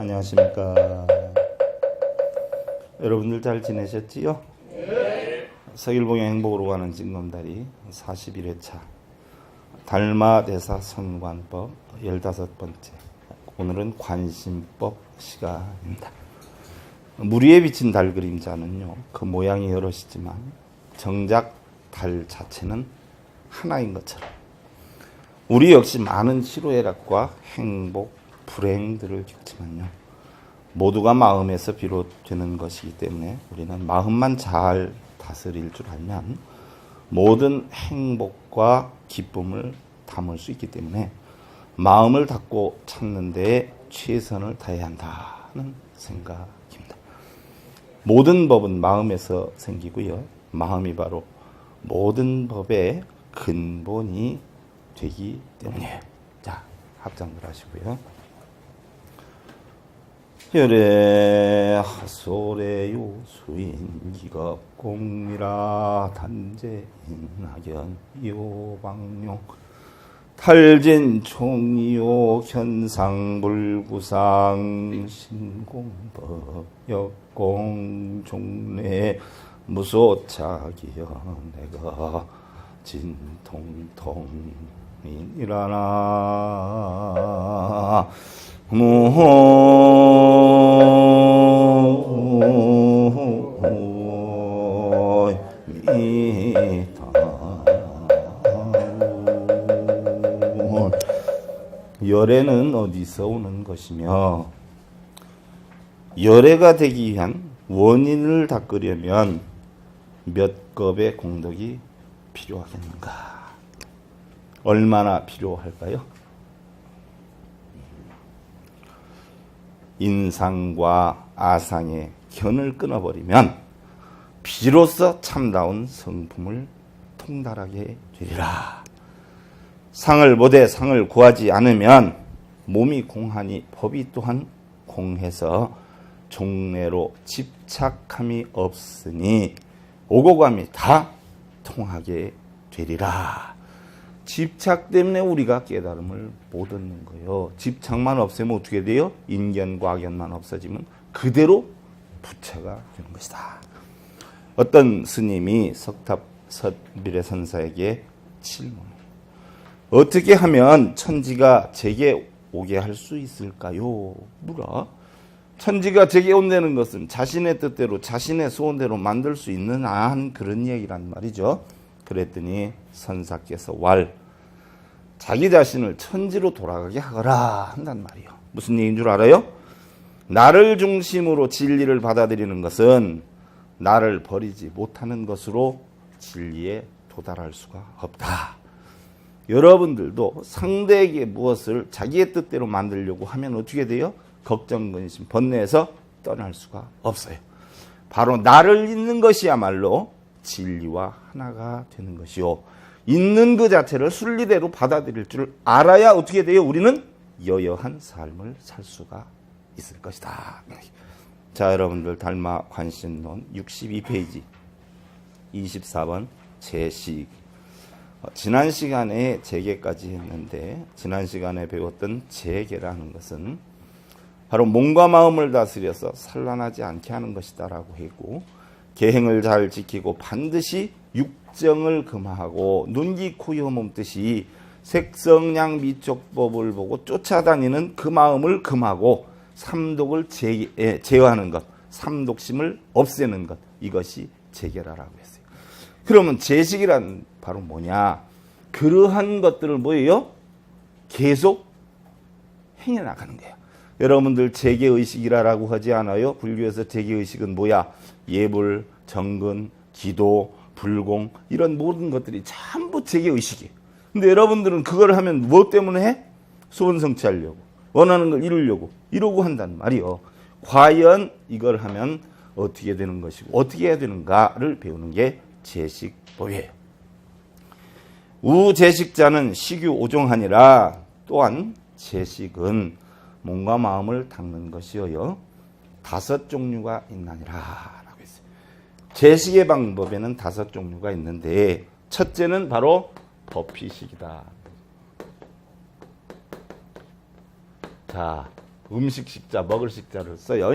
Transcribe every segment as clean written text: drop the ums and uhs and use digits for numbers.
안녕하십니까. 여러분들 잘 지내셨지요? 네. 서일봉의 행복으로 가는 징검다리 41회차 달마대사 선관법 15번째. 오늘은 관심법 시간입니다. 물 위에 비친 달 그림자는요, 그 모양이 여럿이지만 정작 달 자체는 하나인 것처럼 우리 역시 많은 희로애락과 행복, 불행들을 겪지만요, 모두가 마음에서 비롯되는 것이기 때문에 우리는 마음만 잘 다스릴 줄 알면 모든 행복과 기쁨을 담을 수 있기 때문에 마음을 닫고 찾는 데에 최선을 다해야 한다는 생각입니다. 모든 법은 마음에서 생기고요, 마음이 바로 모든 법의 근본이 되기 때문이에요. 자, 합장들 하시고요. 혈에 하솔의 요수인 기겁공미라 단재인 학연 요방용 탈진 총이요 현상불구상 신공법 역공 종래 무소착이여 내가 진통통이라나 열애는 어디서 오는 것이며 열애가 되기 위한 원인을 닦으려면 몇 겁의 공덕이 필요하겠는가? 얼마나 필요할까요? 인상과 아상의 견을 끊어버리면 비로소 참다운 성품을 통달하게 되리라. 상을 보되 상을 구하지 않으면 몸이 공하니 법이 또한 공해서 종래로 집착함이 없으니 오고 감이 다 통하게 되리라. 집착 때문에 우리가 깨달음을 못 얻는 거예요. 집착만 없애면 어떻게 돼요? 인견과 악견만 없어지면 그대로 부처가 되는 것이다. 어떤 스님이 석탑 섭비례 선사에게 질문을, 어떻게 하면 천지가 제게 오게 할 수 있을까요? 물어. 천지가 제게 온다는 것은 자신의 뜻대로 자신의 소원대로 만들 수 있는 한 그런 얘기란 말이죠. 그랬더니 선사께서 자기 자신을 천지로 돌아가게 하거라 한단 말이에요. 무슨 얘기인 줄 알아요? 나를 중심으로 진리를 받아들이는 것은 나를 버리지 못하는 것으로 진리에 도달할 수가 없다. 여러분들도 상대에게 무엇을 자기의 뜻대로 만들려고 하면 어떻게 돼요? 걱정, 근심, 번뇌에서 떠날 수가 없어요. 바로 나를 잇는 것이야말로 진리와 하나가 되는 것이요, 있는 그 자체를 순리대로 받아들일 줄 알아야 어떻게 돼요? 우리는 여여한 삶을 살 수가 있을 것이다. 자, 여러분들 달마 관신론 62페이지 24번 제식. 지난 시간에 재계까지 했는데, 지난 시간에 배웠던 재계라는 것은 바로 몸과 마음을 다스려서 산란하지 않게 하는 것이다 라고 했고, 계행을 잘 지키고 반드시 육정을 금하고 눈기 코 혐음듯이 색성량 미촉법을 보고 쫓아다니는 그 마음을 금하고 삼독을 제어하는 것, 삼독심을 없애는 것, 이것이 재계라라고 했어요. 그러면 제식이란 바로 뭐냐? 그러한 것들을 뭐예요? 계속 행해 나가는 거예요. 여러분들 재계의식이라고 하지 않아요? 불교에서 재계의식은 뭐야? 예불, 정근, 기도, 불공, 이런 모든 것들이 전부 재계의식이에요. 근데 여러분들은 그걸 하면 무엇 때문에 해? 소원 성취하려고, 원하는 걸 이루고 한단 말이요. 과연 이걸 하면 어떻게 되는 것이고 어떻게 해야 되는가를 배우는 게 제식법이에요. 우제식자는 식유 오종하니라. 또한 제식은 몸과 마음을 닦는 것이어요 5 종류가 있나니라 라고 했어요. 제식의 방법에는 5 종류가 있는데, 첫째는 바로 법피식이다. 자, 음식 식자, 먹을 식자를 써요.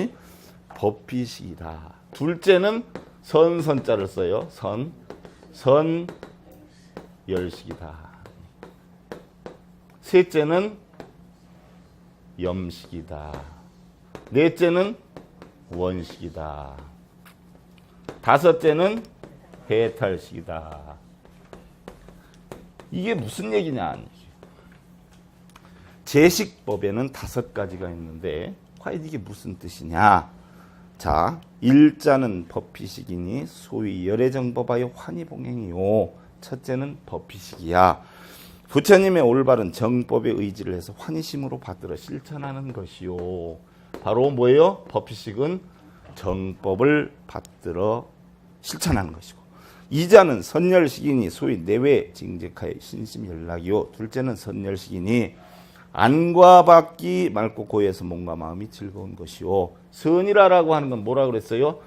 법비식이다. 둘째는 선자를 써요. 선열식이다. 셋째는 염식이다. 넷째는 원식이다. 다섯째는 해탈식이다. 이게 무슨 얘기냐? 제식법에는 5가지가 있는데 과연 이게 무슨 뜻이냐? 자, 일자는 법비식이니 소위 열애정법하여 환희봉행이요. 첫째는 법비식이야. 부처님의 올바른 정법에 의지를 해서 환희심으로 받들어 실천하는 것이요. 바로 뭐예요? 법비식은 정법을 받들어 실천하는 것이고, 이자는 선열식이니 소위 내외 징직하여 신심연락이요. 둘째는 선열식이니 안과 밖이 맑고 고요해서 몸과 마음이 즐거운 것이요. 선이라고 하는 건 뭐라 그랬어요?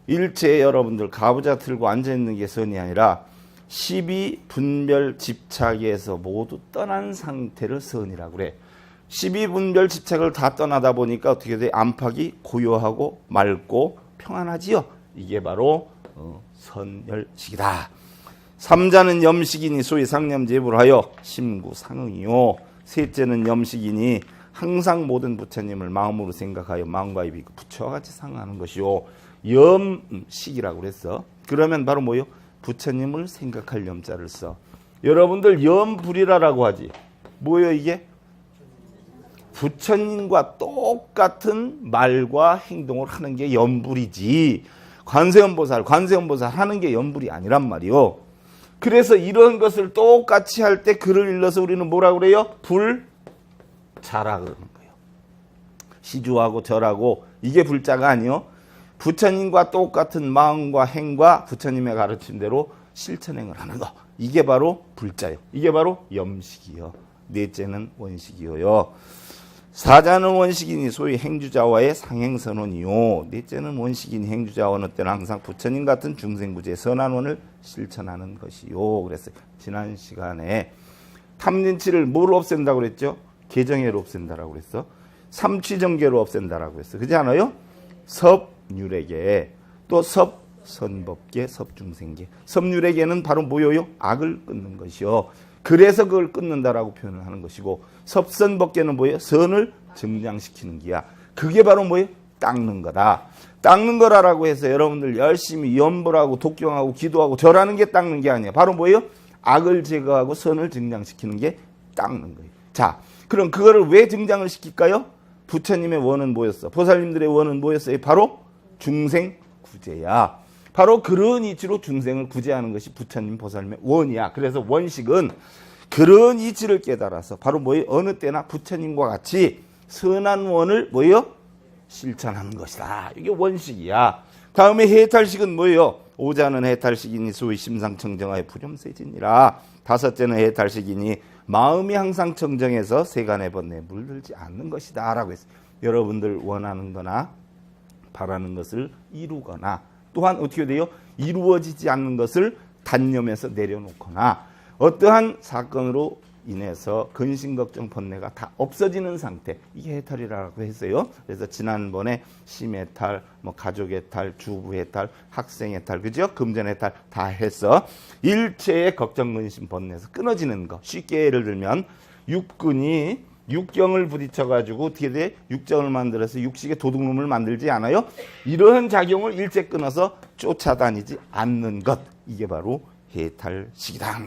일체에 여러분들 가부좌 틀고 앉아있는 게 선이 아니라 12분별 집착에서 모두 떠난 상태를 선이라고 그래. 12분별 집착을 다 떠나다 보니까 어떻게 돼? 안팎이 고요하고 맑고 평안하지요. 이게 바로 선열식이다. 삼자는 염식이니 소위 상념제불 하여 심구상응이요. 셋째는 염식이니 항상 모든 부처님을 마음으로 생각하여 마음과 입이 부처와 같이 상하는 것이요. 염식이라고 그랬어. 그러면 바로 뭐요? 부처님을 생각할 염자를 써. 여러분들 염불이라고 하지. 뭐요 이게? 부처님과 똑같은 말과 행동을 하는 게 염불이지. 관세음보살 하는 게 염불이 아니란 말이요. 그래서 이런 것을 똑같이 할 때 글을 일러서 우리는 뭐라고 그래요? 불자라 그러는 거예요. 시주하고 절하고 이게 불자가 아니요. 부처님과 똑같은 마음과 행과 부처님의 가르침대로 실천행을 하는 거. 이게 바로 불자요. 이게 바로 염식이요. 넷째는 원식이요. 사자는 원식이니 소위 행주자와의 상행선원이요. 넷째는 원식이니 행주자와 어느 때는 항상 부처님 같은 중생구제의 선한 원을 실천하는 것이요. 그랬어요. 지난 시간에 탐진치를 뭐로 없앤다고 그랬죠? 개정해로 없앤다라고 그랬어. 삼취정계로 없앤다라고 그랬어. 그렇지 않아요? 섭유래계, 또 섭선법계, 섭중생계. 섭유래계는 바로 뭐예요? 악을 끊는 것이요. 그래서 그걸 끊는다라고 표현을 하는 것이고, 섭선법계는 뭐예요? 선을 증장시키는 기야. 그게 바로 뭐예요? 닦는 거다. 닦는 거라고 해서 여러분들 열심히 염불하고 독경하고 기도하고 절하는 게 닦는 게 아니야. 바로 뭐예요? 악을 제거하고 선을 증장시키는 게 닦는 거예요. 자, 그럼 그거를 왜 증장을 시킬까요? 부처님의 원은 뭐였어? 보살님들의 원은 뭐였어요? 바로 중생 구제야. 바로 그런 이치로 중생을 구제하는 것이 부처님 보살님의 원이야. 그래서 원식은 그런 이치를 깨달아서 바로 뭐예요? 어느 때나 부처님과 같이 선한 원을 뭐예요? 실천하는 것이다. 이게 원식이야. 다음에 해탈식은 뭐예요? 오자는 해탈식이니 소위 심상청정하여 불염세진이라. 다섯째는 해탈식이니 마음이 항상 청정해서 세간의 번뇌에 물들지 않는 것이다 라고 했어요. 여러분들 원하는 거나 바라는 것을 이루거나 또한 어떻게 돼요? 이루어지지 않는 것을 단념해서 내려놓거나 어떠한 사건으로 인해서 근심, 걱정, 번뇌가 다 없어지는 상태, 이게 해탈이라고 했어요. 그래서 지난번에 심해탈, 가족해탈, 주부해탈, 학생해탈, 그죠? 금전해탈 다 해서 일체의 걱정, 근심, 번뇌에서 끊어지는 거. 쉽게 예를 들면 육근이 육경을 부딪혀가지고 어떻게 돼? 육정을 만들어서 육식의 도둑놈을 만들지 않아요? 이러한 작용을 일체 끊어서 쫓아다니지 않는 것. 이게 바로 해탈식이다.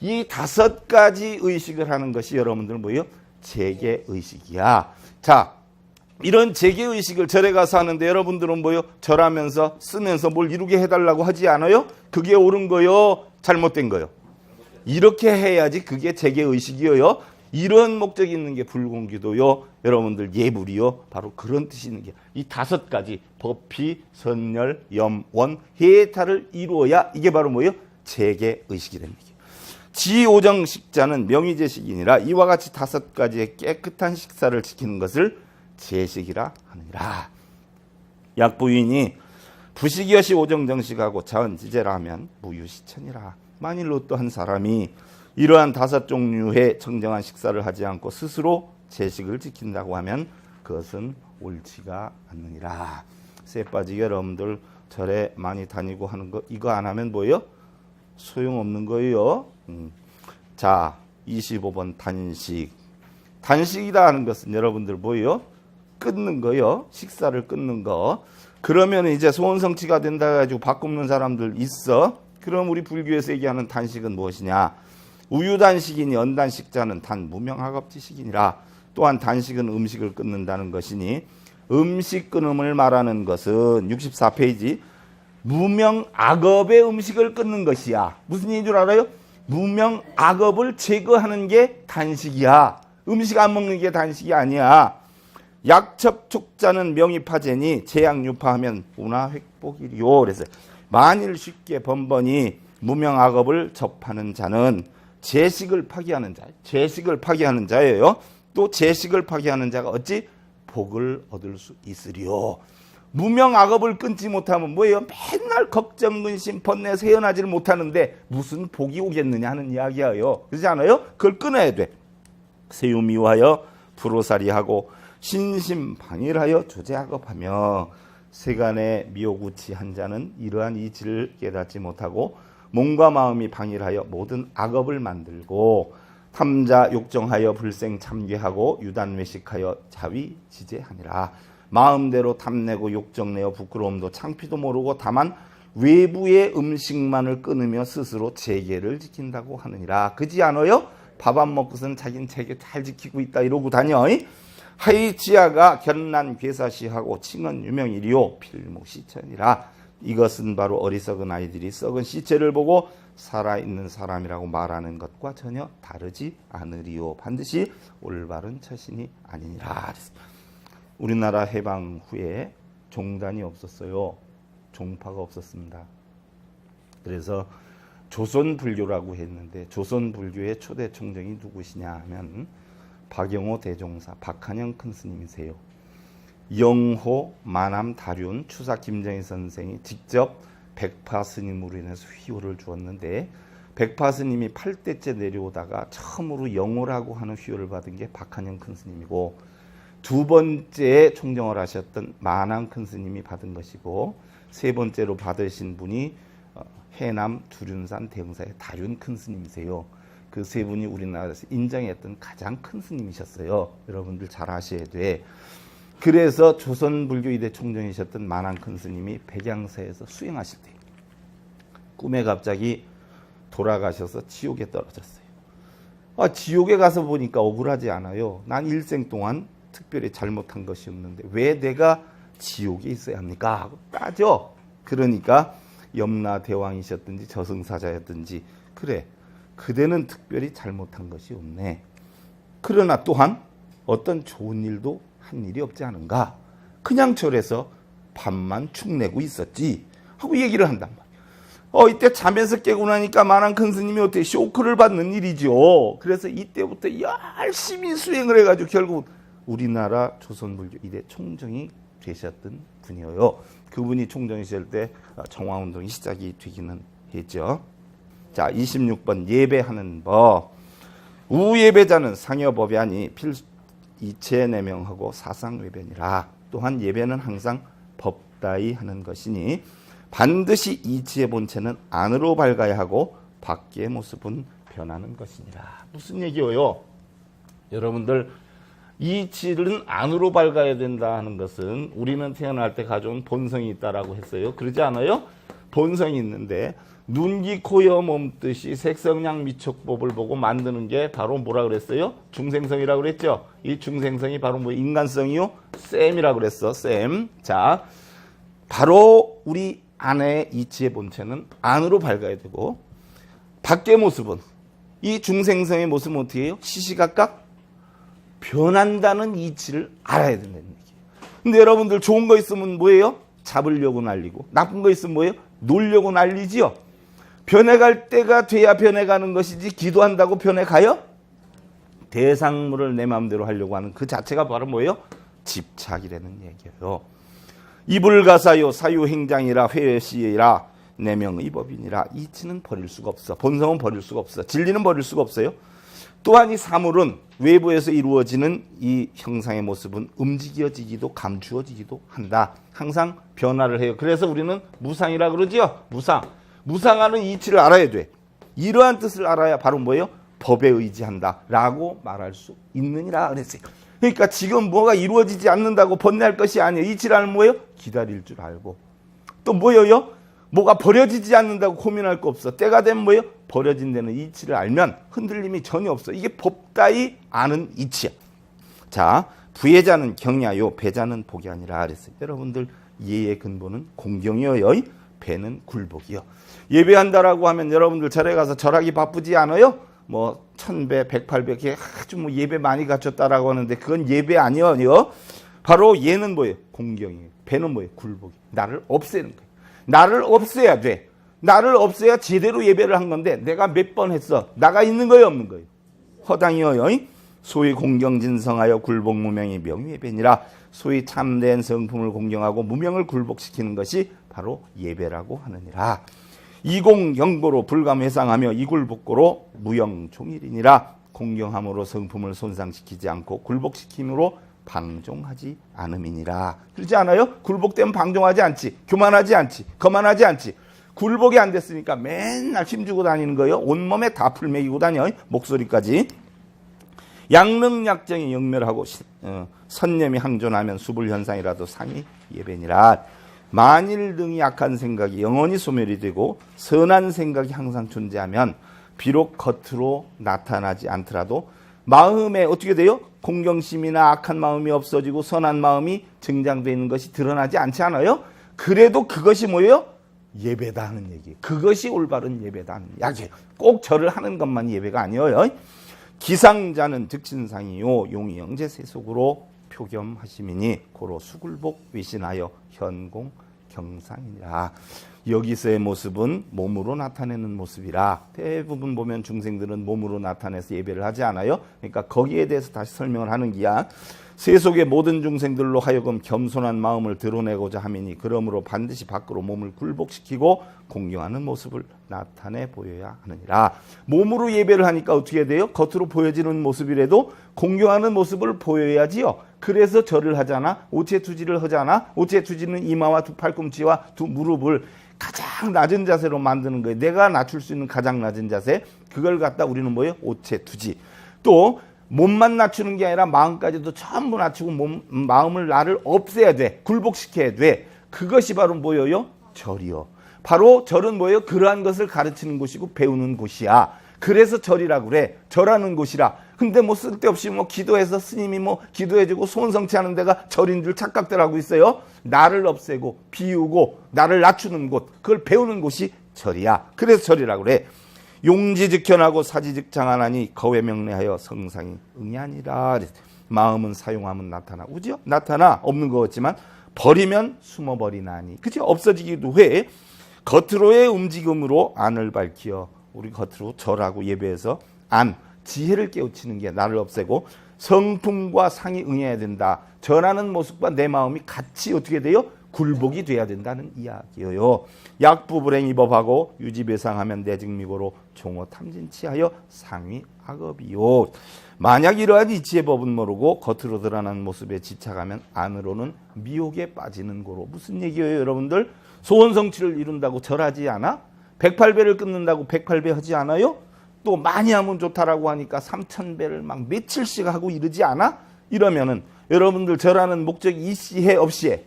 이 5가지 의식을 하는 것이 여러분들 뭐예요? 재계의식이야. 자, 이런 재계의식을 절에 가서 하는데 여러분들은 뭐예요? 절하면서 쓰면서 뭘 이루게 해달라고 하지 않아요? 그게 옳은 거요? 잘못된 거요? 이렇게 해야지 그게 재계의식이에요. 이런 목적이 있는 게 불공기도요. 여러분들 예불이요. 바로 그런 뜻이 있는 게 이 5가지 법피, 선열, 염, 원, 해탈을 이루어야 이게 바로 뭐예요? 재계의식이라는 얘기예요. 지오정식자는 명의제식이니라. 이와 같이 5가지의 깨끗한 식사를 지키는 것을 제식이라 하느니라. 약부인이 부식이여시 오정정식하고 자언지제라 하면 무유시천이라. 만일로 또 한 사람이 이러한 5종류의 청정한 식사를 하지 않고 스스로 제식을 지킨다고 하면 그것은 옳지가 않느니라. 쇠 빠지게 여러분들 절에 많이 다니고 하는 거 이거 안 하면 뭐예요? 소용없는 거예요. 자, 25번 단식. 단식이다 하는 것은 여러분들 뭐예요? 끊는 거요. 식사를 끊는 거. 그러면 이제 소원성취가 된다 가지고 바꾸는 사람들 있어. 그럼 우리 불교에서 얘기하는 단식은 무엇이냐? 우유단식이니 언단식자는 단 무명악업지식이니라. 또한 단식은 음식을 끊는다는 것이니 음식 끊음을 말하는 것은 64페이지 무명악업의 음식을 끊는 것이야. 무슨 얘기인 줄 알아요? 무명악업을 제거하는 게 단식이야. 음식 안 먹는 게 단식이 아니야. 약첩촉자는 명의파제니 제약유파하면 운하획복이리요. 그래서 만일 쉽게 번번이 무명악업을 접하는 자는 제식을 파기하는 자, 제식을 파기하는 자예요. 또 제식을 파기하는 자가 어찌 복을 얻을 수 있으리요. 무명악업을 끊지 못하면 뭐예요? 맨날 걱정, 근심, 번뇌, 세연하지를 못하는데 무슨 복이 오겠느냐 하는 이야기예요. 그렇지 않아요? 그걸 끊어야 돼. 세우미워하여 불호살이하고 신심방일하여 조제악업하며 세간의 미오구치한 자는 이러한 이치를 깨닫지 못하고 몸과 마음이 방일하여 모든 악업을 만들고 탐자 욕정하여 불생 참괴하고 유단외식하여 자위 지제하니라. 마음대로 탐내고 욕정내어 부끄러움도 창피도 모르고 다만 외부의 음식만을 끊으며 스스로 재계를 지킨다고 하느니라. 그지 않아요? 밥 안 먹고선 자기는 재계 잘 지키고 있다 이러고 다녀. 하이지아가 견난 괴사시하고 칭언 유명이리요 필목시천이라. 이것은 바로 어리석은 아이들이 썩은 시체를 보고 살아있는 사람이라고 말하는 것과 전혀 다르지 않으리요. 반드시 올바른 처신이 아니니라. 우리나라 해방 후에 종단이 없었어요. 종파가 없었습니다. 그래서 조선불교라고 했는데 조선불교의 초대 총정이 누구시냐 하면 박영호 대종사 박한영 큰 스님이세요. 영호, 만암, 다륜, 추사 김정희 선생이 직접 백파 스님으로 인해서 휘호를 주었는데 백파 스님이 8대째 내려오다가 처음으로 영호라고 하는 휘호를 받은 게 박한영 큰 스님이고 두 번째 총정을 하셨던 만암 큰 스님이 받은 것이고 세 번째로 받으신 분이 해남 두륜산 대흥사의 다륜 큰 스님이세요. 그 세 분이 우리나라에서 인정했던 가장 큰 스님이셨어요. 여러분들 잘 아셔야 돼. 그래서 조선불교 이대 총정이셨던 만암 큰 스님이 백양사에서 수행하실 때 꿈에 갑자기 돌아가셔서 지옥에 떨어졌어요. 지옥에 가서 보니까 억울하지 않아요. 난 일생 동안 특별히 잘못한 것이 없는데 왜 내가 지옥에 있어야 합니까? 하고 따져. 그러니까 염라대왕이셨든지 저승사자였든지 그래 그대는 특별히 잘못한 것이 없네. 그러나 또한 어떤 좋은 일도 한 일이 없지 않은가. 그냥 절에서 밥만 축내고 있었지 하고 얘기를 한단 말이에요. 이때 잠에서 깨고 나니까 만암 큰 스님이 어떻게 쇼크를 받는 일이죠. 그래서 이때부터 열심히 수행을 해가지고 결국 우리나라 조선불교 이대 총정이 되셨던 분이에요. 그분이 총정이실 때 정화운동이 시작이 되기는 했죠. 자, 26번 예배하는 법. 우예배자는 상여법이 아니 이체 내명하고 사상외변이라. 또한 예배는 항상 법다이 하는 것이니 반드시 이치의 본체는 안으로 밝아야 하고 밖의 모습은 변하는 것이니라. 무슨 얘기예요? 여러분들 이치는 안으로 밝아야 된다 하는 것은 우리는 태어날 때 가져온 본성이 있다라고 했어요. 그러지 않아요? 본성이 있는데 눈, 귀, 코, 여, 몸뜻이 색성량 미촉법을 보고 만드는 게 바로 뭐라 그랬어요? 중생성이라고 그랬죠? 이 중생성이 바로 뭐 인간성이요? 쌤이라고 그랬어. 쌤. 자, 바로 우리 안의 이치의 본체는 안으로 밝아야 되고 밖의 모습은 이 중생성의 모습은 어떻게 해요? 시시각각 변한다는 이치를 알아야 된다는 얘기예요. 근데 여러분들 좋은 거 있으면 뭐예요? 잡으려고 날리고 나쁜 거 있으면 뭐예요? 놀려고 날리지요. 변해갈 때가 돼야 변해가는 것이지 기도한다고 변해가요? 대상물을 내 마음대로 하려고 하는 그 자체가 바로 뭐예요? 집착이라는 얘기예요. 이불가사요 사유행장이라 회시이라 내명의 법이니라. 이치는 버릴 수가 없어. 본성은 버릴 수가 없어. 진리는 버릴 수가 없어요. 또한 이 사물은 외부에서 이루어지는 이 형상의 모습은 움직여지기도 감추어지기도 한다. 항상 변화를 해요. 그래서 우리는 무상이라 그러지요. 무상하는 이치를 알아야 돼. 이러한 뜻을 알아야 바로 뭐예요? 법에 의지한다 라고 말할 수 있느니라 그랬어요. 그러니까 지금 뭐가 이루어지지 않는다고 번뇌할 것이 아니에요. 이치라는 뭐예요? 기다릴 줄 알고. 또 뭐예요? 뭐가 버려지지 않는다고 고민할 거 없어. 때가 되면 뭐예요? 버려진 데는 이치를 알면 흔들림이 전혀 없어. 이게 법다이 아는 이치야. 자, 부혜자는 경야요, 배자는 복이 아니라 그랬어요. 여러분들 예의 근본은 공경이요, 배는 굴복이요. 예배한다라고 하면 여러분들 절에 가서 절하기 바쁘지 않아요? 뭐 1000배, 108배 아주 뭐 예배 많이 갖췄다라고 하는데 그건 예배 아니에요. 바로 예는 뭐예요? 공경이에요. 배는 뭐예요? 굴복이에요. 나를 없애는 거예요. 나를 없애야 돼. 나를 없애야 제대로 예배를 한 건데 내가 몇 번 했어? 나가 있는 거예요, 없는 거예요? 허당이요. 소위 공경진성하여 굴복 무명이 명예배니라. 소위 참된 성품을 공경하고 무명을 굴복시키는 것이 바로 예배라고 하느니라. 이공경고로 불감회상하며 이굴복고로 무영종일이니라. 공경함으로 성품을 손상시키지 않고 굴복시킴으로 방종하지 않음이니라. 그렇지 않아요? 굴복되면 방종하지 않지, 교만하지 않지, 거만하지 않지. 굴복이 안 됐으니까 맨날 힘주고 다니는 거예요. 온몸에 다 풀매기고 다녀. 목소리까지. 양능약정이 영멸하고 선념이 항존하면 수불현상이라도 상이 예배니라. 만일 등이 악한 생각이 영원히 소멸이 되고 선한 생각이 항상 존재하면 비록 겉으로 나타나지 않더라도 마음에 어떻게 돼요? 공경심이나 악한 마음이 없어지고 선한 마음이 증장되는 것이 드러나지 않지 않아요? 그래도 그것이 뭐예요? 예배다 하는 얘기. 그것이 올바른 예배다 하는 이야기예요. 꼭 절을 하는 것만 예배가 아니에요. 기상자는 득신상이요 용이 영재세속으로 표겸하심이니 고로 수굴복 위신하여 현공 경상이라. 여기서의 모습은 몸으로 나타내는 모습이라. 대부분 보면 중생들은 몸으로 나타내서 예배를 하지 않아요. 그러니까 거기에 대해서 다시 설명을 하는 기야. 세속의 모든 중생들로 하여금 겸손한 마음을 드러내고자 함이니 그러므로 반드시 밖으로 몸을 굴복시키고 공경하는 모습을 나타내 보여야 하느니라. 몸으로 예배를 하니까 어떻게 돼요? 겉으로 보여지는 모습이라도 공경하는 모습을 보여야지요. 그래서 절을 하잖아. 오체투지를 하잖아. 오체투지는 이마와 두 팔꿈치와 두 무릎을 가장 낮은 자세로 만드는 거예요. 내가 낮출 수 있는 가장 낮은 자세. 그걸 갖다 우리는 뭐예요? 오체투지. 또 몸만 낮추는 게 아니라 마음까지도 전부 낮추고 마음을 나를 없애야 돼. 굴복시켜야 돼. 그것이 바로 뭐예요? 절이요. 바로 절은 뭐예요? 그러한 것을 가르치는 곳이고 배우는 곳이야. 그래서 절이라고 그래. 절하는 곳이라. 근데 뭐 쓸데없이 뭐 기도해서 스님이 뭐 기도해주고 소원성취하는 데가 절인 줄 착각들 하고 있어요. 나를 없애고 비우고 나를 낮추는 곳, 그걸 배우는 곳이 절이야. 그래서 절이라고 그래. 용지즉현하고 사지즉장하나니 거외명례하여 성상이 응야니라. 마음은 사용하면 나타나. 우지요? 나타나. 없는 것 같지만 버리면 숨어버리나니. 그죠? 없어지기도 해. 겉으로의 움직임으로 안을 밝히어. 우리 겉으로 절하고 예배해서 지혜를 깨우치는 게 나를 없애고 성품과 상이 응해야 된다. 절하는 모습과 내 마음이 같이 어떻게 돼요? 굴복이 돼야 된다는 이야기예요. 약부불행이법하고 유지배상하면 내직미고로 종어 탐진치하여 상위 악업이요. 만약 이러한 이치의 법은 모르고 겉으로 드러나는 모습에 지착하면 안으로는 미혹에 빠지는 고로. 무슨 얘기예요, 여러분들? 소원성취를 이룬다고 절하지 않아? 108배를 끊는다고 108배 하지 않아요? 또 많이 하면 좋다라고 하니까 3000배를 막 며칠씩 하고 이러지 않아? 이러면은 여러분들 절하는 목적이 있시해 없시해?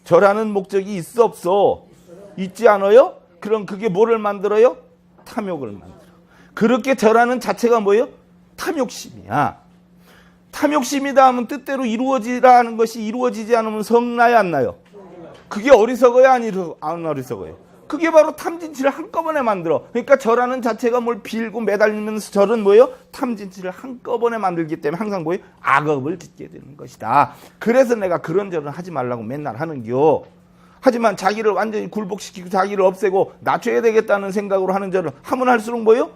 절하는 목적이 있어 없어? 있지 않아요? 그럼 그게 뭐를 만들어요? 탐욕을 만들어. 그렇게 절하는 자체가 뭐예요? 탐욕심이야. 탐욕심이다 하면 뜻대로 이루어지라는 것이 이루어지지 않으면 성나요 안 나요? 그게 어리석어요 안 어리석어요? 그게 바로 탐진치를 한꺼번에 만들어. 그러니까 절하는 자체가 뭘 빌고 매달리면서 절은 뭐예요? 탐진치를 한꺼번에 만들기 때문에 항상 뭐예요? 악업을 짓게 되는 것이다. 그래서 내가 그런 절은 하지 말라고 맨날 하는겨. 하지만 자기를 완전히 굴복시키고 자기를 없애고 낮춰야 되겠다는 생각으로 하는 절은 하면 할수록 뭐예요?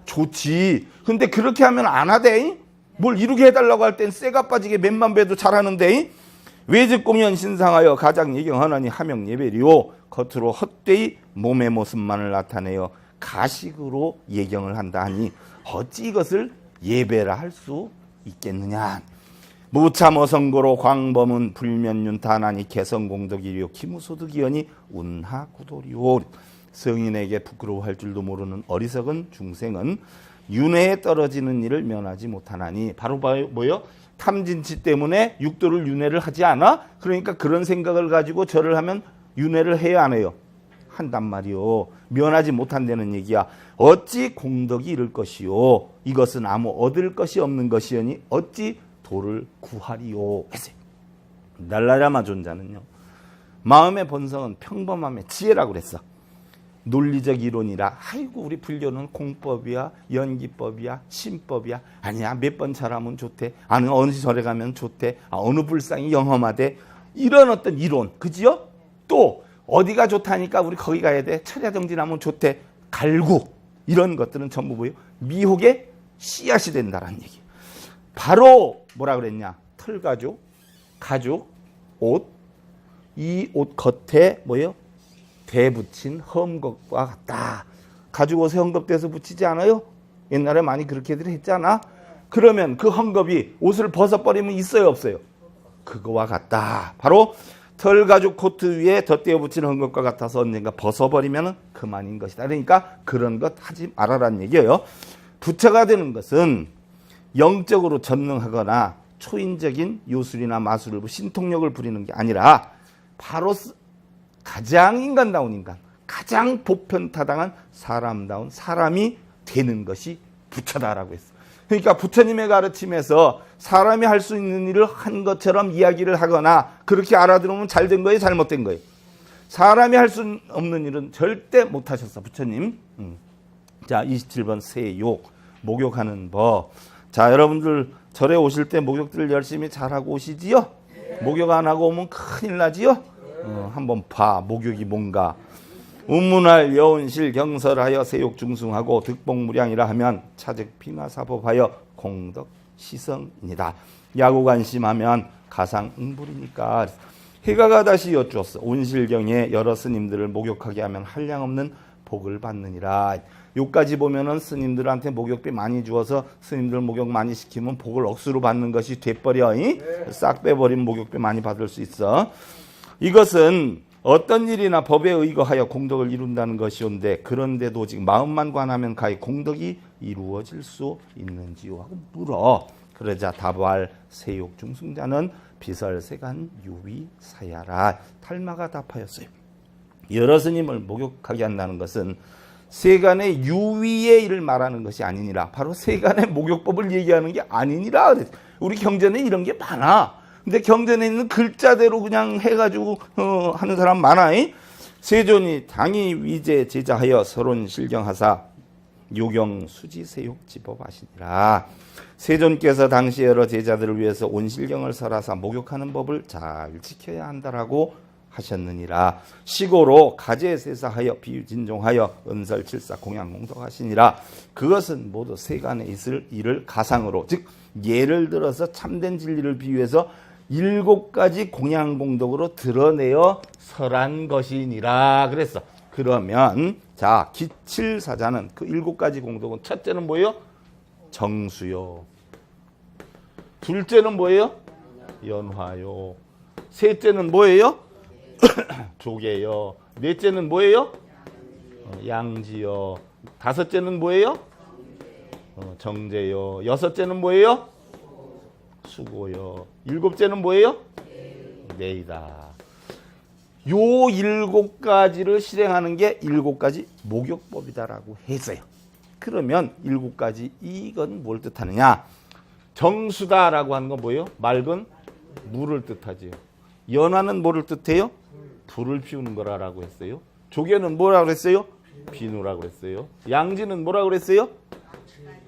좋지. 근데 그렇게 하면 안 하대. 뭘 이루게 해달라고 할 땐 쇠가 빠지게 몇만 배도 잘하는데. 외적공연 신상하여 가장 예경하나니 하명 예배리요. 겉으로 헛되이 몸의 모습만을 나타내어 가식으로 예경을 한다 하니 어찌 이것을 예배라 할 수 있겠느냐. 무참어성고로 광범은 불면윤 다나니 개성공덕이리요 기무소득이여니 운하구돌이오. 성인에게 부끄러워할 줄도 모르는 어리석은 중생은 윤회에 떨어지는 일을 면하지 못하나니. 바로 뭐요? 탐진치 때문에 육도를 윤회를 하지 않아? 그러니까 그런 생각을 가지고 절을 하면 윤회를 해야 안 해요? 한단 말이요. 면하지 못한다는 얘기야. 어찌 공덕이 이를 것이요. 이것은 아무 얻을 것이 없는 것이오니 어찌 도를 구하리요 했어요. 날라라마 존자는요, 마음의 본성은 평범함의 지혜라고 그랬어. 논리적 이론이라 아이고 우리 불교는 공법이야, 연기법이야, 신법이야. 아니야, 몇 번 잘하면 좋대. 아니 어느 절에 가면 좋대. 어느 불상이 영험하대. 이런 어떤 이론, 그지요? 또 어디가 좋다니까 우리 거기 가야 돼. 철야정진하면 좋대. 갈구, 이런 것들은 전부 뭐예요? 미혹의 씨앗이 된다라는 얘기. 바로 뭐라 그랬냐? 털가죽, 가죽, 옷, 이 옷 겉에 뭐예요? 대 붙인 험겁과 같다. 가죽 옷에 험겁대서 붙이지 않아요? 옛날에 많이 그렇게들 했잖아. 그러면 그 험겁이 옷을 벗어버리면 있어요, 없어요? 그거와 같다. 바로 털가죽 코트 위에 덧대어 붙인 험겁과 같아서 언젠가 벗어버리면 그만인 것이다. 그러니까 그런 것 하지 말아라는 얘기예요. 부처가 되는 것은 영적으로 전능하거나 초인적인 요술이나 마술을 신통력을 부리는 게 아니라 바로 가장 인간다운 인간, 가장 보편타당한 사람다운 사람이 되는 것이 부처다라고 했어. 그러니까 부처님의 가르침에서 사람이 할 수 있는 일을 한 것처럼 이야기를 하거나 그렇게 알아들으면 잘 된 거예요, 잘못된 거예요? 사람이 할 수 없는 일은 절대 못 하셨어, 부처님. 자, 27번 세욕, 목욕하는 법. 자, 여러분들 절에 오실 때 목욕들을 열심히 잘하고 오시지요? 목욕 안 하고 오면 큰일 나지요? 한번 봐, 목욕이 뭔가. 운문할 여운실 경설하여 세욕 중승하고 득복무량이라 하면 차즉 비마사법하여 공덕 시성이니다. 야구관심하면 가상응불이니까. 해가가 다시 여쭈었어. 온실경에 여러 스님들을 목욕하게 하면 한량없는 복을 받느니라. 요까지 보면은 스님들한테 목욕비 많이 주어서 스님들 목욕 많이 시키면 복을 억수로 받는 것이 돼버려. 싹 빼버리면 목욕비 많이 받을 수 있어. 이것은 어떤 일이나 법에 의거하여 공덕을 이룬다는 것이온데, 그런데도 지금 마음만 관하면 가히 공덕이 이루어질 수 있는지요 하고 물어. 그러자 답할 세욕 중승자는 비설세간 유위사야라. 탈마가 답하였어요. 여러 스님을 목욕하게 한다는 것은 세간의 유위의 일을 말하는 것이 아니니라. 바로 세간의 목욕법을 얘기하는 게 아니니라. 우리 경전에 이런 게 많아. 근데 경전에 있는 글자대로 그냥 해가지고 하는 사람 많아. 세존이 당이 위제 제자하여 서론 실경하사 요경 수지 세욕 지법하시니라. 세존께서 당시 여러 제자들을 위해서 온실경을 설하사 목욕하는 법을 잘 지켜야 한다라고 하셨느니라. 시고로 가제세사하여 비유진종하여 은설칠사 공양공덕하시니라. 그것은 모두 세간에 있을 일을 가상으로, 즉 예를 들어서 참된 진리를 비유해서 7가지 공양공덕으로 드러내어 설한 것이니라 그랬어. 그러면 자, 기칠사자는 그 7가지 공덕은 첫째는 뭐예요? 정수요. 둘째는 뭐예요? 연화요. 셋째는 뭐예요? 조계요. 넷째는 뭐예요? 양지요. 다섯째는 뭐예요? 정제요. 여섯째는 뭐예요? 수고요. 일곱째는 뭐예요? 내이다. 요 7가지를 실행하는 게 7가지 목욕법이다라고 했어요. 그러면 7가지 이건 뭘 뜻하느냐? 정수다라고 하는 건 뭐예요? 맑은 물을 뜻하지요. 연화는 뭐를 뜻해요? 불을 피우는 거라고 했어요. 조개는 뭐라고 했어요? 비누라고 했어요. 양지는 뭐라고 그랬어요?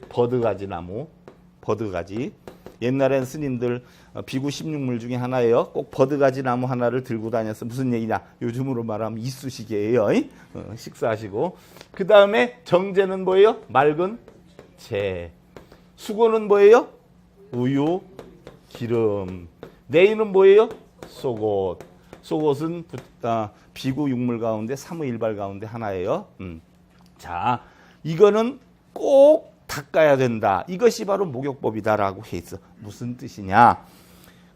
버드가지 나무. 버드가지. 옛날엔 스님들 비구 16물 중에 하나예요. 꼭 버드가지 나무 하나를 들고 다녀서 무슨 얘기냐? 요즘으로 말하면 이쑤시개예요. 식사하시고. 그 다음에 정제는 뭐예요? 맑은 재. 수고는 뭐예요? 우유, 기름. 내이는 뭐예요? 속옷. 속옷은 비구 6물 가운데 3의 1발 가운데 하나예요. 자, 이거는 꼭 닦아야 된다. 이것이 바로 목욕법이다라고 해 있어. 무슨 뜻이냐?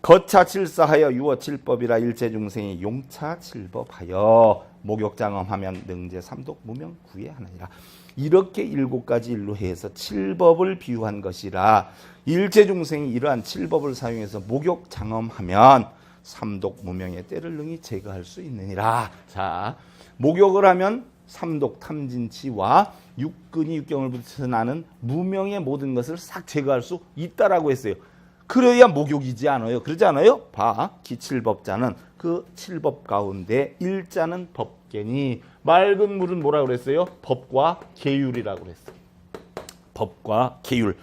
거차 칠사하여 유어 칠법이라 일체중생이 용차 칠법하여 목욕장엄하면 능제 삼독 무명 구에 하나니라. 이렇게 7가지 일로 해서 칠법을 비유한 것이라 일체중생이 이러한 칠법을 사용해서 목욕장엄하면 삼독 무명의 때를 능히 제거할 수 있느니라. 자, 목욕을 하면 삼독 탐진치와 육근이 육경을 붙여서 나는 무명의 모든 것을 싹 제거할 수 있다라고 했어요. 그래야 목욕이지 않아요. 그러지 않아요? 봐. 기칠법자는 그 칠법 가운데 일자는 법계니 맑은 물은 뭐라고 그랬어요? 법과 계율이라고 그랬어요. 법과 계율.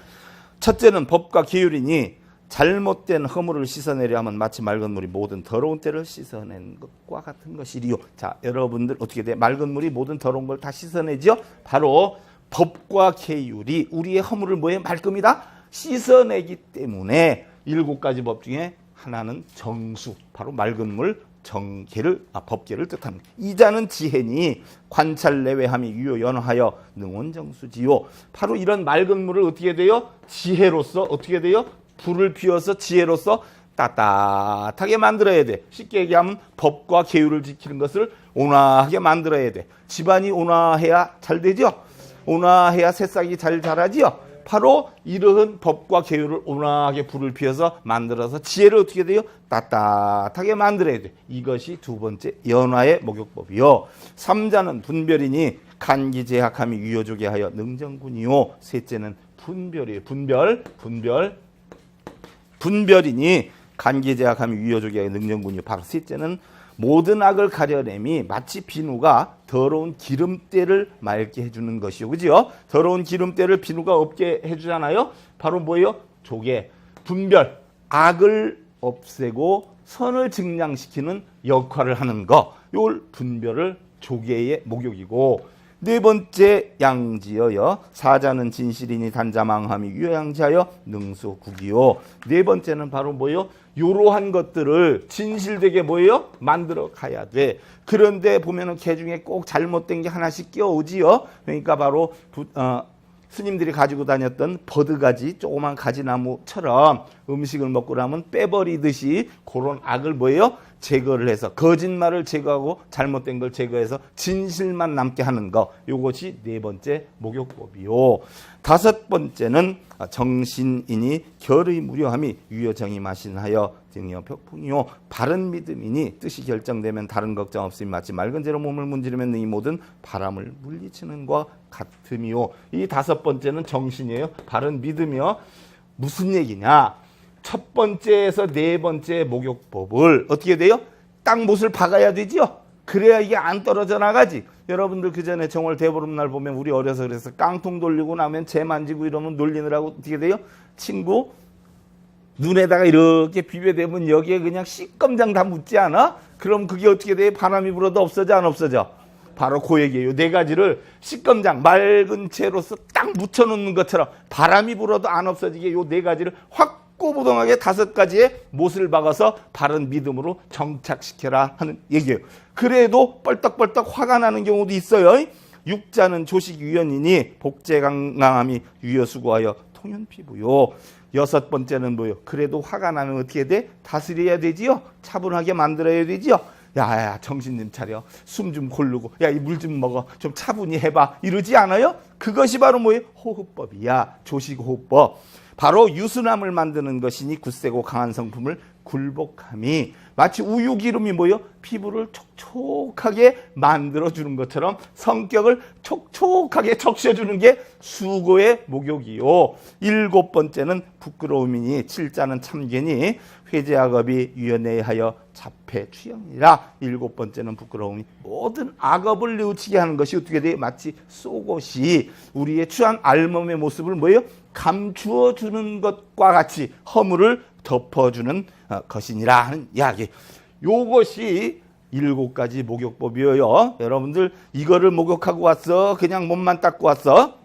첫째는 법과 계율이니 잘못된 허물을 씻어내려 하면 마치 맑은 물이 모든 더러운 때를 씻어낸 것과 같은 것이리요. 자, 여러분들 어떻게 돼? 맑은 물이 모든 더러운 걸 다 씻어내죠? 바로 법과 계율이 우리의 허물을 뭐에 말끔이다? 씻어내기 때문에 7가지 법 중에 하나는 정수, 바로 맑은 물, 법계를 뜻합니다. 이자는 지혜니 관찰 내외함이 유효 연하여 능온정수지요. 바로 이런 맑은 물을 어떻게 돼요? 지혜로서 어떻게 돼요? 불을 피워서 지혜로서 따뜻하게 만들어야 돼. 쉽게 얘기하면 법과 계율을 지키는 것을 온화하게 만들어야 돼. 집안이 온화해야 잘 되죠? 온화해야 새싹이 잘 자라지요? 바로 이러한 법과 계율을 온화하게 불을 피워서 만들어서 지혜를 어떻게 돼요? 따뜻하게 만들어야 돼. 이것이 2번째 연화의 목욕법이요. 3자는 분별이니 간기제약함이 유효조게 하여 능정군이요. 셋째는 분별이에요. 분별이니 간기제약함이 유효조게 하여 능정군이요. 바로 셋째는 모든 악을 가려냄이 마치 비누가 더러운 기름때를 맑게 해주는 것이요. 그죠? 더러운 기름때를 비누가 없게 해주잖아요. 바로 뭐예요? 조계, 분별, 악을 없애고 선을 증량시키는 역할을 하는 거. 요 분별을 조계의 목욕이고, 4번째 양지여여 사자는 진실이니 단자망함이 유양지하여 능수국이요. 4번째는 바로 뭐예요? 이러한 것들을 진실되게 뭐예요? 만들어 가야 돼. 그런데 보면은 개 중에 꼭 잘못된 게 하나씩 끼어오지요. 그러니까 바로 스님들이 가지고 다녔던 버드가지, 조그만 가지나무처럼 음식을 먹고 나면 빼버리듯이 그런 악을 뭐예요? 제거를 해서 거짓말을 제거하고 잘못된 걸 제거해서 진실만 남게 하는 거. 이것이 4번째 목욕법이요. 5번째는 정신이니 결의 무료함이 유여정이 마신하여 등여 벽풍이요. 바른 믿음이니 뜻이 결정되면 다른 걱정 없으니 마치 맑은 재로 몸을 문지르면 이 모든 바람을 물리치는 것 같음이요. 이 5번째는 정신이에요. 바른 믿음이요. 무슨 얘기냐? 첫 번째에서 4번째 목욕법을 어떻게 돼요? 땅못을 박아야 되죠. 그래야 이게 안 떨어져 나가지. 여러분들 그 전에 정월 대보름날 보면 우리 어려서 그래서 깡통 돌리고 나면 재 만지고 이러면 놀리느라고 어떻게 돼요? 친구 눈에다가 이렇게 비벼대면 여기에 그냥 씨검장 다 묻지 않아? 그럼 그게 어떻게 돼요? 바람이 불어도 없어져 안 없어져? 바로 그 얘기예요. 4가지를 씨검장 맑은 채로서 딱 묻혀놓는 것처럼 바람이 불어도 안 없어지게 요 4가지를 확 꼬부동하게 5가지의 못을 박아서 바른 믿음으로 정착시켜라 하는 얘기예요. 그래도 뻘떡뻘떡 화가 나는 경우도 있어요. 육자는 조식 유연이니 복제 강함이 유여수고하여 통연 피부요. 6번째는 뭐요? 그래도 화가 나면 어떻게 돼? 다스려야 되지요. 차분하게 만들어야 되지요. 야야 정신 좀 차려. 숨 좀 고르고 야 이 물 좀 먹어. 좀 차분히 해봐. 이러지 않아요? 그것이 바로 뭐예요? 호흡법이야. 조식호흡법. 바로 유순함을 만드는 것이니 굳세고 강한 성품을 굴복함이 마치 우유기름이 뭐예요? 피부를 촉촉하게 만들어주는 것처럼 성격을 촉촉하게 적셔주는 게 수고의 목욕이요. 7번째는 부끄러움이니 7자는 참견이 회제악업이 유연해하여 자폐 취형이라. 7번째는 부끄러움이 모든 악업을 뉘우치게 하는 것이 어떻게 돼요? 마치 속옷이 우리의 추한 알몸의 모습을 뭐예요? 감추어 주는 것과 같이 허물을 덮어주는 것이니라 하는 이야기. 요것이 7가지 목욕법이에요. 여러분들 이거를 목욕하고 왔어? 그냥 몸만 닦고 왔어?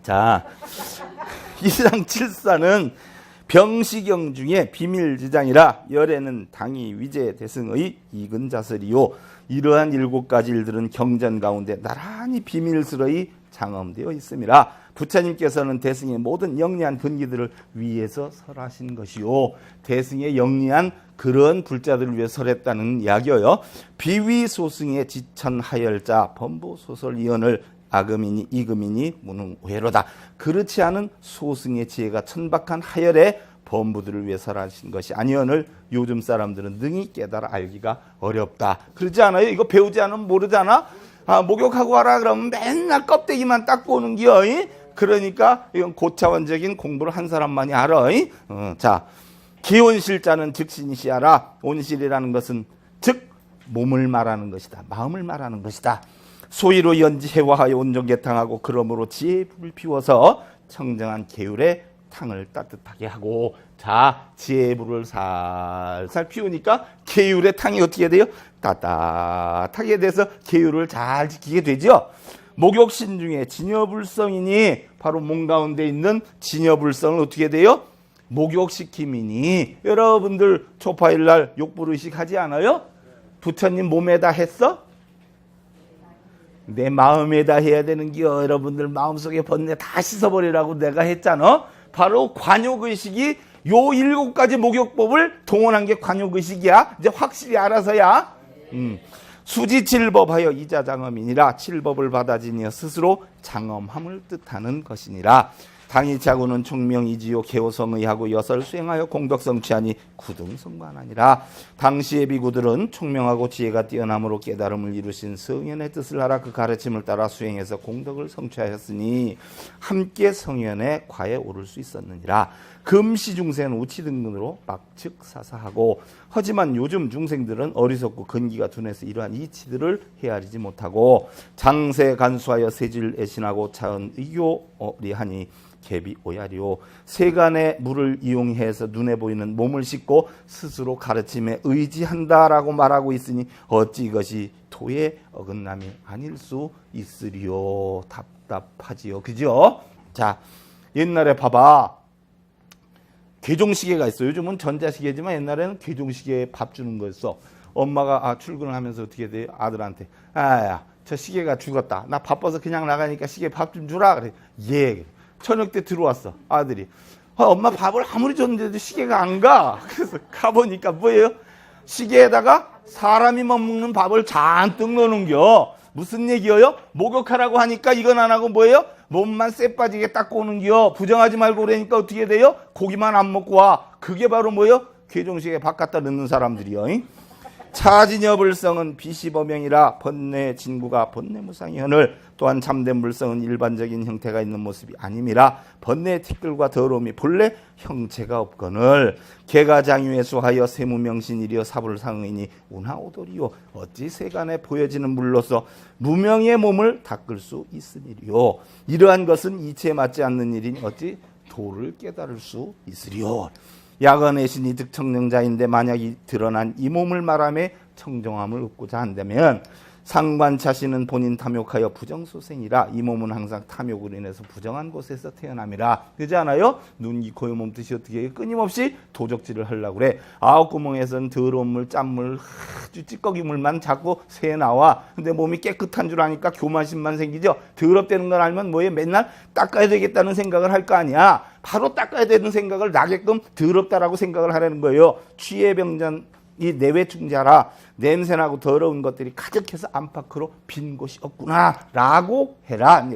자, 이상칠사는 병시경 중에 비밀지장이라 열에는 당이 위제 대승의 이근자설이요. 이러한 7가지 일들은 경전 가운데 나란히 비밀스러이 장엄되어 있습니다. 부처님께서는 대승의 모든 영리한 근기들을 위해서 설하신 것이요, 대승의 영리한 그런 불자들을 위해 설했다는 이야기요. 비위소승의 지천하열자 범보소설이언을 아금이니 이금이니 무능외로다. 그렇지 않은 소승의 지혜가 천박한 하열의 범부들을 위해 설하신 것이 아니언을 요즘 사람들은 능히 깨달아 알기가 어렵다. 그러지 않아요? 이거 배우지 않으면 모르잖아. 목욕하고 와라 그러면 맨날 껍데기만 닦고 오는 기여. 그러니까 이건 고차원적인 공부를 한 사람만이 알아. 자, 기온실자는 즉신이시하라. 온실이라는 것은 즉 몸을 말하는 것이다. 마음을 말하는 것이다. 소위로 연지해와하여 온종개탕하고 그러므로 지혜의 불을 피워서 청정한 계율의 탕을 따뜻하게 하고, 자, 지혜의 불을 살살 피우니까 계율의 탕이 어떻게 돼요? 따뜻하게 돼서 계율을 잘 지키게 되죠. 목욕신 중에 진여불성이니 바로 몸 가운데 있는 진여불성을 어떻게 돼요? 목욕시킴이니. 여러분들 초파일날 욕불의식 하지 않아요? 부처님 몸에다 했어? 내 마음에다 해야 되는 겨. 여러분들 마음속에 번뇌 다 씻어버리라고 내가 했잖아. 바로 관욕의식이 요 7가지 목욕법을 동원한 게 관욕의식이야. 이제 확실히 알아서야. 수지칠법하여 이자장엄이니라. 칠법을 받아지니여 스스로 장엄함을 뜻하는 것이니라. 당이자고는 총명이지요 개호성의하고 여설 수행하여 공덕성취하니 구등성관하니라. 당시의 비구들은 총명하고 지혜가 뛰어남으로 깨달음을 이루신 성현의 뜻을 알아 그 가르침을 따라 수행해서 공덕을 성취하였으니 함께 성현의 과에 오를 수 있었느니라. 금시 중생은 우치등근으로 막측사사하고, 하지만 요즘 중생들은 어리석고 근기가 둔해서 이러한 이치들을 헤아리지 못하고 장세 간수하여 세질 애신하고 차은 의교리하니 갭이 오야리오. 세간의 물을 이용해서 눈에 보이는 몸을 씻고 스스로 가르침에 의지한다라고 말하고 있으니 어찌 이것이 도의 어긋남이 아닐 수 있으리요. 답답하지요. 그죠? 자, 옛날에 봐봐. 괴종시계가 있어. 요즘은 전자시계지만 옛날에는 괴종시계에 밥 주는 거였어. 엄마가 출근을 하면서 어떻게 돼? 아들한테, 야, 저 시계가 죽었다. 나 바빠서 그냥 나가니까 시계 밥 좀 주라. 그래. 예. 저녁 때 들어왔어. 아들이. 엄마 밥을 아무리 줬는데도 시계가 안 가. 그래서 가보니까 뭐예요? 시계에다가 사람이 먹는 밥을 잔뜩 넣는겨. 무슨 얘기예요? 목욕하라고 하니까 이건 안 하고 뭐예요? 몸만 쎄 빠지게 닦고 오는겨. 부정하지 말고 그러니까 어떻게 돼요? 고기만 안 먹고 와. 그게 바로 뭐예요? 괴종시계에 밥 갖다 넣는 사람들이요. 차진여불성은 비시범명이라 번뇌 진구가 번뇌무상이허늘 또한 참된 불성은 일반적인 형태가 있는 모습이 아님이라 번뇌의 티끌과 더러움이 본래 형체가 없거늘 개가장유에수하여 세무명신이리여 사불상의니 운하오돌이요 어찌 세간에 보여지는 물로서 무명의 몸을 닦을 수 있으리요. 이러한 것은 이치에 맞지 않는 일이니 어찌 도를 깨달을 수 있으리요. 야건의 신이 득청령자인데 만약이 드러난 이 몸을 말하며 청정함을 얻고자 한다면 상관차신은 본인 탐욕하여 부정소생이라 이 몸은 항상 탐욕으로 인해서 부정한 곳에서 태어남이라. 그러지 않아요? 눈, 이, 코의 몸뜻이 어떻게 끊임없이 도적질을 하려고 그래. 아홉 구멍에서는 더러운 물, 짠물, 아주 찌꺼기 물만 자꾸 새 나와. 근데 몸이 깨끗한 줄 아니까 교만심만 생기죠. 더럽다는 걸 알면 뭐예요? 맨날 닦아야 되겠다는 생각을 할 거 아니야. 바로 닦아야 되는 생각을 나게끔 더럽다라고 생각을 하라는 거예요. 취해병전 이 내외충자라 냄새나고 더러운 것들이 가득해서 안팎으로 빈 곳이 없구나 라고 해라.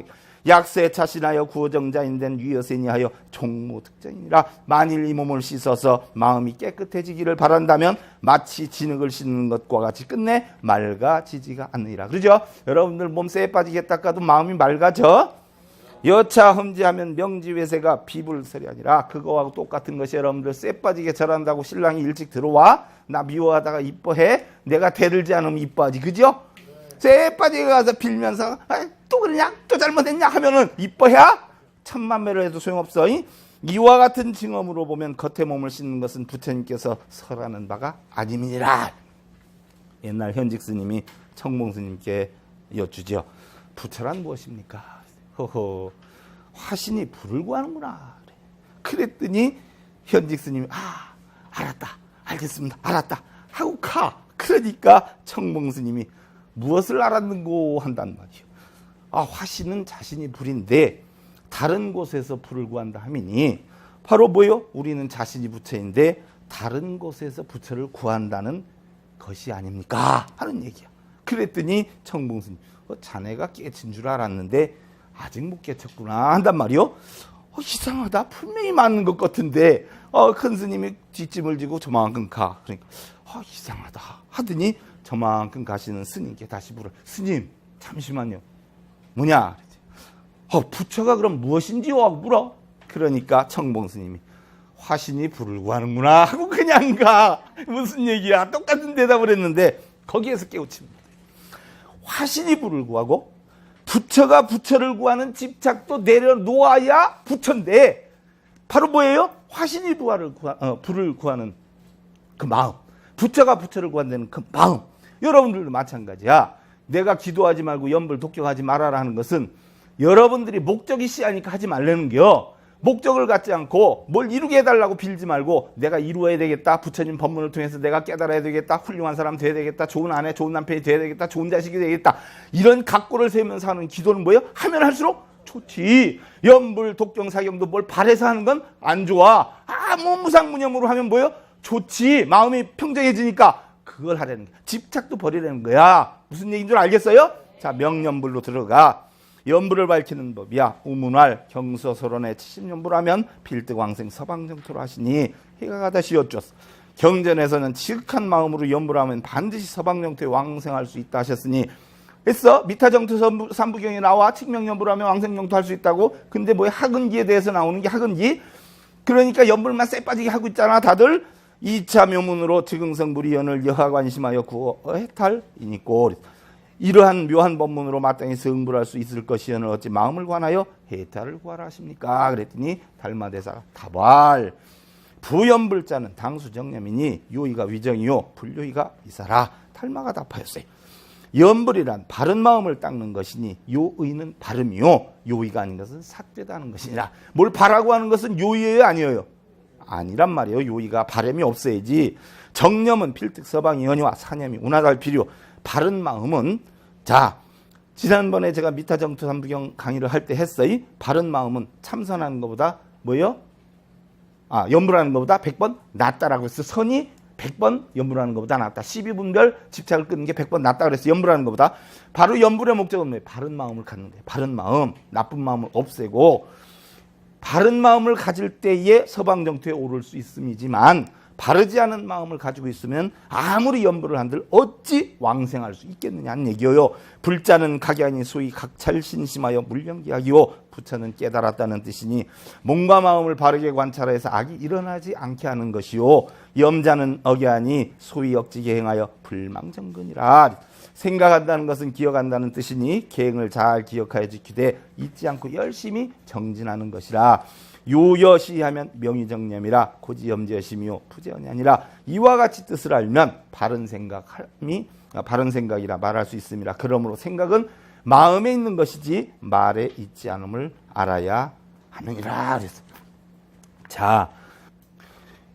약세 차신하여 구어정자인된 위여세니하여 종무특정이라. 만일 이 몸을 씻어서 마음이 깨끗해지기를 바란다면 마치 진흙을 씻는 것과 같이 끝내 맑아지지가 않으리라. 그러죠? 여러분들 몸 쎄 빠지게 닦아도 마음이 맑아져? 여차 험지하면 명지외세가 비불설이 아니라 그거하고 똑같은 것이 여러분들 쎄 빠지게 절한다고 신랑이 일찍 들어와? 나 미워하다가 이뻐해? 내가 대들지 않으면 이뻐하지. 그죠? 쎄 빠지게 가서 빌면서 또 그러냐? 또 잘못했냐? 하면은 이뻐해? 천만배를 해도 소용없어. 이와 같은 징험으로 보면 겉에 몸을 씻는 것은 부처님께서 설하는 바가 아님이니라. 옛날 현직 스님이 청봉 스님께 여쭈죠. 부처란 무엇입니까? 허허, 화신이 불을 구하는구나. 그랬더니 현직 스님이 알았다, 알겠습니다, 알았다 하고 가. 그러니까 청봉 스님이 무엇을 알았는고 한단 말이요. 화신은 자신이 불인데 다른 곳에서 불을 구한다 하미니 바로 뭐요? 우리는 자신이 부처인데 다른 곳에서 부처를 구한다는 것이 아닙니까? 하는 얘기야. 그랬더니 청봉스님, 자네가 깨친 줄 알았는데 아직 못 깨쳤구나 한단 말이요. 이상하다. 분명히 맞는 것 같은데 큰 스님이 뒷짐을 지고 저만큼 가. 그러니까 이상하다 하더니 저만큼 가시는 스님께 다시 물어. 스님 잠시만요. 뭐냐? 부처가 그럼 무엇인지요? 하고 물어. 그러니까 청봉스님이 화신이 불을 구하는구나 하고 그냥 가. 무슨 얘기야? 똑같은 대답을 했는데 거기에서 깨우칩니다. 화신이 불을 구하고 부처가 부처를 구하는 집착도 내려놓아야 부처인데 바로 뭐예요? 화신이 불을 구하는 그 마음, 부처가 부처를 구한다는 그 마음. 여러분들도 마찬가지야. 내가 기도하지 말고 염불 독경하지 말아라 하는 것은 여러분들이 목적이 씨하니까 하지 말라는 게요. 목적을 갖지 않고 뭘 이루게 해달라고 빌지 말고 내가 이루어야 되겠다. 부처님 법문을 통해서 내가 깨달아야 되겠다. 훌륭한 사람 돼야 되겠다. 좋은 아내, 좋은 남편이 돼야 되겠다. 좋은 자식이 되겠다. 이런 각고를 세우면서 하는 기도는 뭐예요? 하면 할수록 좋지. 염불, 독경, 사경도 뭘 바래서 하는 건 안 좋아. 뭐 무상무념으로 하면 뭐예요? 좋지. 마음이 평정해지니까 그걸 하라는 거야. 집착도 버리라는 거야. 무슨 얘기인 줄 알겠어요? 자, 명염불로 들어가. 염불을 밝히는 법이야. 우문활 경서서론에 70년불하면 필득왕생 서방정토로 하시니 해가 가다 시어줬어. 경전에서는 지극한 마음으로 염불하면 반드시 서방정토에 왕생할 수 있다 하셨으니 했어. 미타정토 삼부경에 나와 칙명염불하면 왕생정토 할 수 있다고. 근데 뭐 학은기에 대해서 나오는 게 학은기. 그러니까 염불만 쎄 빠지게 하고 있잖아 다들. 2차 묘문으로 즉응성불이 연을 여하관심하여 구어 해탈이니꼬. 이러한 묘한 법문으로 마땅히 성불할 수 있을 것이여는 어찌 마음을 관하여 해탈을 구하라 하십니까? 그랬더니 달마대사가 다발 부염불자는 당수정념이니 요의가 위정이요 불요의가 이사라. 달마가 답하였어요. 염불이란 바른 마음을 닦는 것이니 요의는 바름이요 요의가 아닌 것은 삭되다는 것이니라. 뭘 바라고 하는 것은 요의예요 아니에요? 아니란 말이에요. 요의가 바람이 없어야지. 정념은 필득 서방이 연유와 사념이 운하달 필요. 바른 마음은 자 지난번에 제가 미타정토 삼부경 강의를 할 때 했어요. 바른 마음은 참선하는 것보다 뭐예요? 염불하는 것보다 100번 낫다라고 했어. 선이 100번 염불하는 것보다 낫다. 12분별 집착을 끊는 게 100번 낫다 그랬어. 염불하는 것보다. 바로 염불의 목적은 뭐예요? 바른 마음을 갖는 거예요. 바른 마음, 나쁜 마음을 없애고 바른 마음을 가질 때에 서방정토에 오를 수 있음이지만 바르지 않은 마음을 가지고 있으면 아무리 염불을 한들 어찌 왕생할 수 있겠느냐는 얘기예요. 불자는 각이 아니 소위 각찰신심하여 물명기하기요. 부처는 깨달았다는 뜻이니 몸과 마음을 바르게 관찰해서 악이 일어나지 않게 하는 것이요. 염자는 억야하니 소위 억지게 행하여 불망정근이라. 생각한다는 것은 기억한다는 뜻이니 계행을 잘 기억하여 지키되 잊지 않고 열심히 정진하는 것이라. 요여시하면 명의정념이라 고지염지여심이요 부재언이 아니라 이와 같이 뜻을 알면 바른 생각이라 말할 수 있음이라. 그러므로 생각은 마음에 있는 것이지 말에 있지 않음을 알아야 하느니라. 그랬어. 자,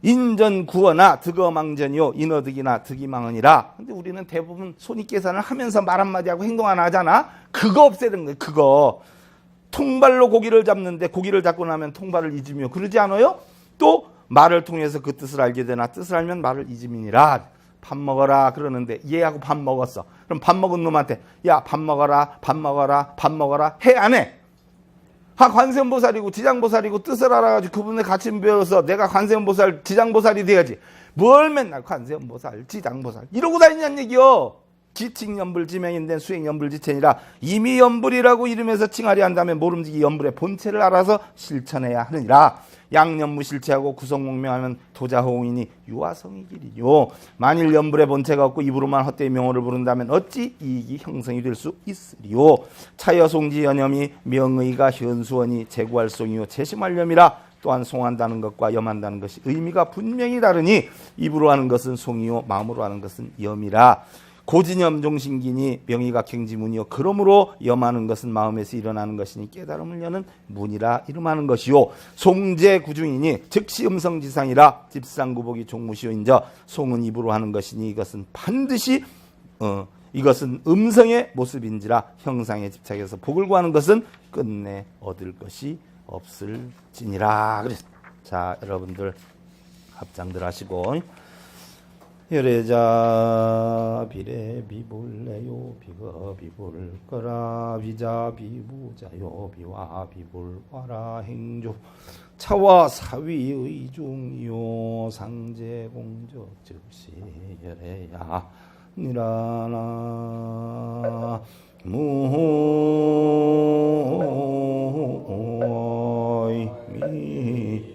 인전 구어나 득어망전이요 인어득이나 득이망언이라. 근데 우리는 대부분 손익 계산을 하면서 말 한마디 하고 행동 하나 하잖아. 그거 없애야 되는 거예요. 그거. 통발로 고기를 잡는데 고기를 잡고 나면 통발을 잊으며 그러지 않아요? 또 말을 통해서 그 뜻을 알게 되나 뜻을 알면 말을 잊음이니라. 밥 먹어라 그러는데 얘하고 밥 먹었어. 그럼 밥 먹은 놈한테 야 밥 먹어라 밥 먹어라 밥 먹어라 해 안 해? 관세음보살이고 지장보살이고 뜻을 알아가지고 그분의 같이 배워서 내가 관세음보살 지장보살이 돼야지. 뭘 맨날 관세음보살 지장보살 이러고 다니냐는 얘기요. 지칭염불 지명인된 수행염불지체니라. 이미 염불이라고 이름에서 칭하리 한다면 모름지기 염불의 본체를 알아서 실천해야 하느니라. 양념무실체하고 구성공명하면 도자호응이니 유화성이 길이요. 만일 염불의 본체가 없고 입으로만 헛되이 명호를 부른다면 어찌 이익이 형성이 될 수 있으리요. 차여송지 연염이 명의가 현수원이 제구할 송이요 재심할염이라. 또한 송한다는 것과 염한다는 것이 의미가 분명히 다르니 입으로 하는 것은 송이요 마음으로 하는 것은 염이라. 고진염종신기니 명의가 갱지문이요. 그러므로 염하는 것은 마음에서 일어나는 것이니 깨달음을 여는 문이라 이름하는 것이요. 송제구중이니 즉시 음성지상이라. 집상구복이 종무시오인저 송은 입으로 하는 것이니 이것은 반드시 이것은 음성의 모습인지라 형상에 집착해서 복을 구하는 것은 끝내 얻을 것이 없을지니라. 자, 여러분들 합장들 하시고 열애자 비례 비볼래요 비가 비볼 거라 비자 비부자요 비와 비볼와라 행조 차와 사위의 중요 상제 공적 즉시 열애야 니라나 무이 미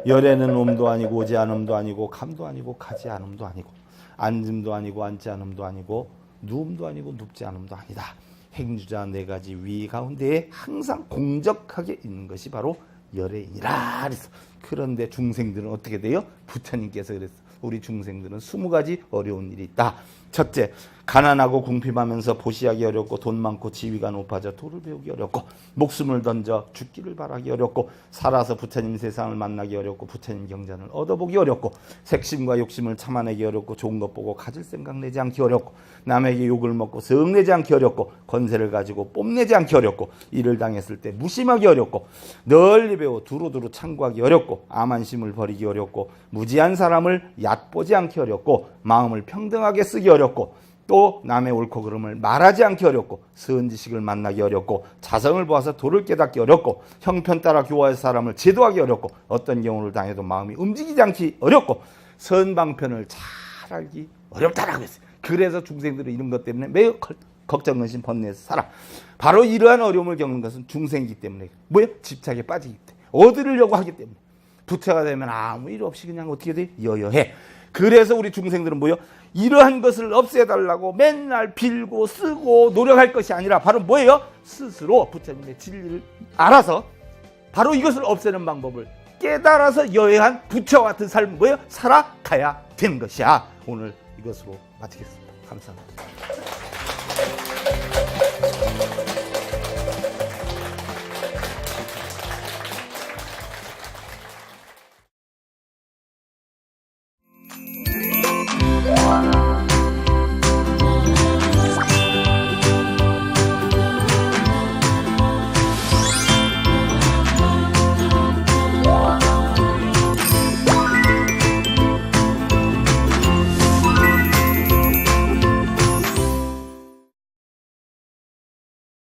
열애는 옴도 아니고 오지 않음도 아니고 감도 아니고 가지 않음도 아니고 앉음도 아니고 앉지 않음도 아니고 누움도 아니고 눕지 않음도 아니다. 행주자 네 가지 위 가운데에 항상 공적하게 있는 것이 바로 열애이니라 그랬어. 그런데 중생들은 어떻게 돼요? 부처님께서 그랬어. 우리 중생들은 20가지 어려운 일이 있다. 첫째, 가난하고 궁핍하면서 보시하기 어렵고 돈 많고 지위가 높아져 도를 배우기 어렵고 목숨을 던져 죽기를 바라기 어렵고 살아서 부처님 세상을 만나기 어렵고 부처님 경전을 얻어보기 어렵고 색심과 욕심을 참아내기 어렵고 좋은 것 보고 가질 생각 내지 않기 어렵고 남에게 욕을 먹고 성내지 않기 어렵고 권세를 가지고 뽐내지 않기 어렵고 일을 당했을 때 무심하기 어렵고 널리 배워 두루두루 참고하기 어렵고 암한심을 버리기 어렵고 무지한 사람을 얕보지 않기 어렵고 마음을 평등하게 쓰기 어렵고 또 남의 옳고 그름을 말하지 않기 어렵고 선지식을 만나기 어렵고 자성을 보아서 도를 깨닫기 어렵고 형편 따라 교화할 사람을 제도하기 어렵고 어떤 경우를 당해도 마음이 움직이지 않기 어렵고 선방편을 잘 알기 어렵다라고 했어요. 그래서 중생들은 이런 것 때문에 매우 걱정, 근심, 번뇌에서 살아. 바로 이러한 어려움을 겪는 것은 중생이기 때문에 뭐예요? 집착에 빠지기 때문에 얻으려고 하기 때문에 부처가 되면 아무 일 없이 그냥 어떻게 돼? 여여해. 그래서 우리 중생들은 뭐예요? 이러한 것을 없애달라고 맨날 빌고 쓰고 노력할 것이 아니라 바로 뭐예요? 스스로 부처님의 진리를 알아서 바로 이것을 없애는 방법을 깨달아서 여행한 부처와 같은 삶을 뭐예요? 살아가야 되는 것이야. 오늘 이것으로 마치겠습니다. 감사합니다.